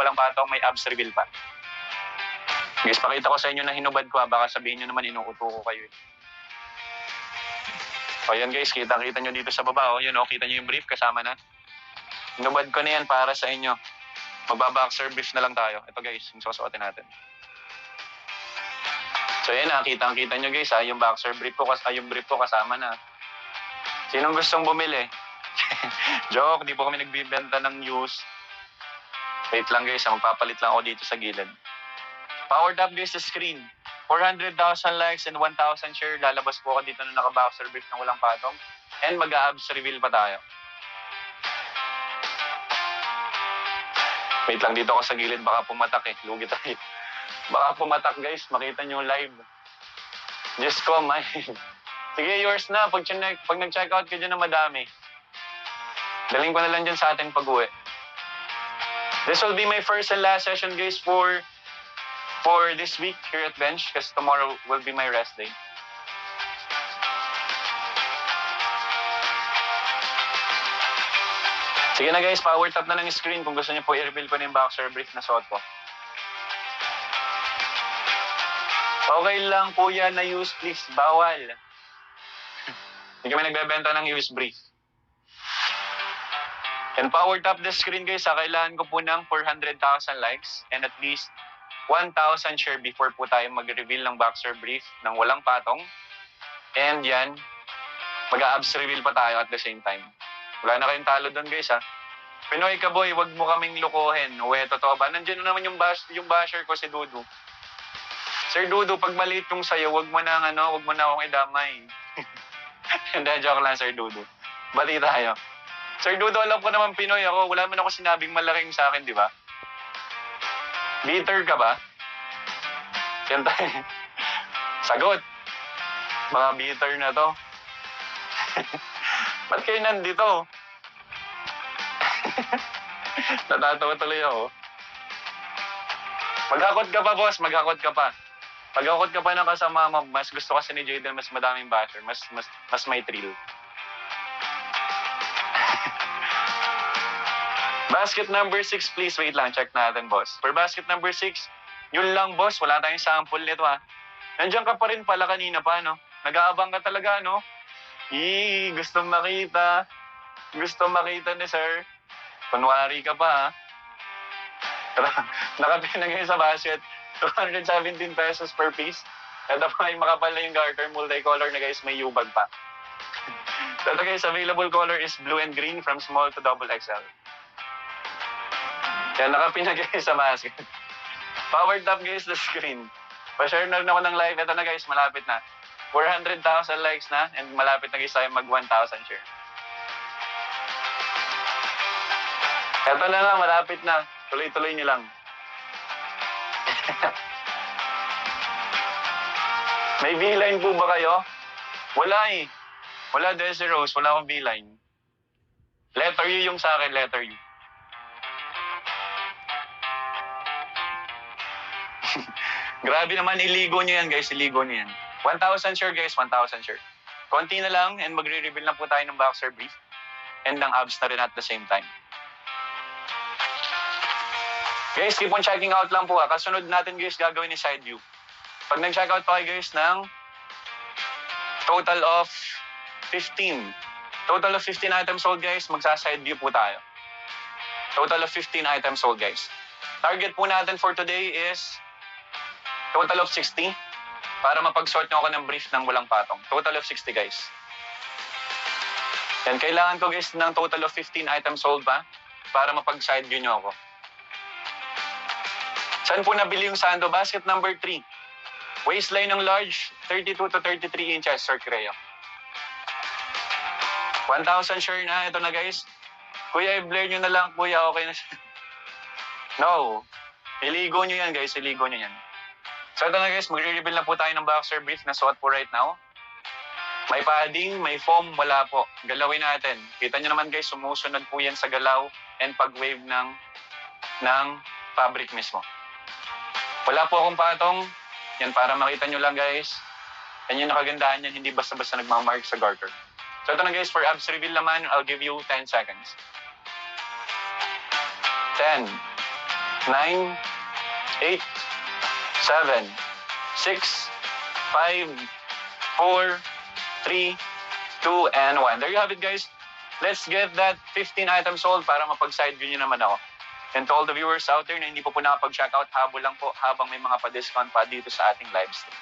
walang patong, may abs reveal pa. Guys, pakita ko sa inyo na hinubad ko, baka sabihin nyo naman inuuto ko kayo. O yan guys, kita-kita nyo dito sa baba. O yun, kita nyo yung brief, kasama na. Hinubad ko na yan para sa inyo. Magbaboxer brief na lang tayo. Ito guys, yung susuotin natin. So yan, kitang-kita nyo guys, yung boxer brief ko, yung brief ko kasama na. Sinong gustong bumili? Joke, di po kami nagbibenta ng used. Wait lang guys, magpapalit lang ako dito sa gilid. Powered up guys sa screen. 400,000 likes and 1,000 share. Lalabas po ako dito na naka-boxer brief na walang patong. And mag-abs reveal pa tayo. Wait lang, dito ako sa gilid. Baka pumatak eh. Lugi tayo. Baka pumatak guys. Makita nyo live. Diyos ko, my. Sige, yours na. Pag nag-check out ka dyan na madami. Daling ko na lang dyan sa atin pag-uwi. This will be my first and last session guys for this week here at Bench, kasi tomorrow will be my rest day. Sige na guys, power tap na ng screen kung gusto niyo po i-reveal ko na yung boxer brief na suot ko. Okay lang po yan na use please, bawal. Hindi kami nagbebenta ng use brief. And power tap the screen guys, kailangan ko po ng 400,000 likes and at least 1,000 share before po tayo mag-reveal ng boxer brief ng walang patong. And yan, mag-abs reveal pa tayo at the same time. Wala na kayong talo doon guys ha. Pinoy ka boy, wag mo kaming lukohin. Uwe, totoo ba? Nandiyan na naman yung basher ko si Dudu. Sir Dudu, pag maliit yung sayo, wag mo na akong idamay. Hindi, joke lang Sir Dudu. Bati tayo. Sir Dudu, alam ko naman Pinoy ako. Wala man ako sinabing malaking sa akin, di ba? Bitter ka ba? Yan tayo. Sagot. Mga bitter na to. Ba't kayo nandito? Natatawa tuloy ako. Maghakot ka pa, boss. Maghakot ka pa. Maghakot ka pa ng kasama mo. Mas gusto kasi ni Jaden, mas madaming basher. Mas may thrill. Basket number 6, please. Wait lang, check natin, boss. For basket number 6, yun lang, boss. Wala tayong sample nito, ha. Nandiyan ka pa rin pala kanina pa, no? Nag-aabang ka talaga, no? Gusto makita. Gusto makita ni sir. Kunwari ka pa, ha. Nakapin na ngayon sa basket. 217 pesos per piece. Ito pa yung makapal na yung garter. Multicolor na guys, may yubag pa. Ito guys, available color is blue and green from small to double XL. Yan, nakapinag guys sa basket. Powered up guys the screen. Pa-share na rin ako ng live. Ito na guys, malapit na. 400,000 likes na and malapit na guys tayo mag 1,000 share. Ito na nga, malapit na. Tuloy-tuloy nyo lang. May V-line po ba kayo? Wala eh. Wala Desi Rose, wala akong V-line. Letter U yung sa akin, letter U. Grabe naman, iligo nyo yan guys, iligo nyo yan. 1,000 share guys, 1,000 share. Konti na lang and magre-reveal na po tayo ng boxer brief and ng abs na rin at the same time. Guys, keep on checking out lang po ha. Kasunod natin guys, gagawin ni side view. Pag nag-check out pa kayo guys ng total of 15. Total of 15 items sold guys, magsa-side view po tayo. Total of 15 items sold guys. Target po natin for today is total of 60 para mapag-sort nyo ako ng brief ng walang patong. Total of 60 guys. Yan, kailangan ko guys ng total of 15 items sold pa para mapag-side view nyo ako. Saan po nabili yung sando? Basket number 3. Waistline ng large, 32 to 33 inches, Sir Creo. 1,000 share na. Ito na guys. Kuya, i-blare nyo na lang. Kuya, okay na siya. No. Iligo nyo yan guys. Iligo nyo yan. So ito na guys, magre-reveal na po tayo ng boxer brief na suot po right now. May padding, may foam, wala po. Galawin natin. Kita nyo naman guys, sumusunod po yan sa galaw and pag-wave ng fabric mismo. Wala po akong patong. Yan, para makita nyo lang guys. Yan yung nakagandahan yan, hindi basta-basta nagmamark sa garter. So ito na guys, for abs reveal naman, I'll give you 10 seconds. 10, 9, 8, 7, 6, 5, 4, 3, 2, and 1. There you have it, guys. Let's get that 15 items sold para mapag-side view nyo naman ako. And to all the viewers out there na hindi po nakapag-check out, habol lang po habang may mga pa-discount pa dito sa ating live stream.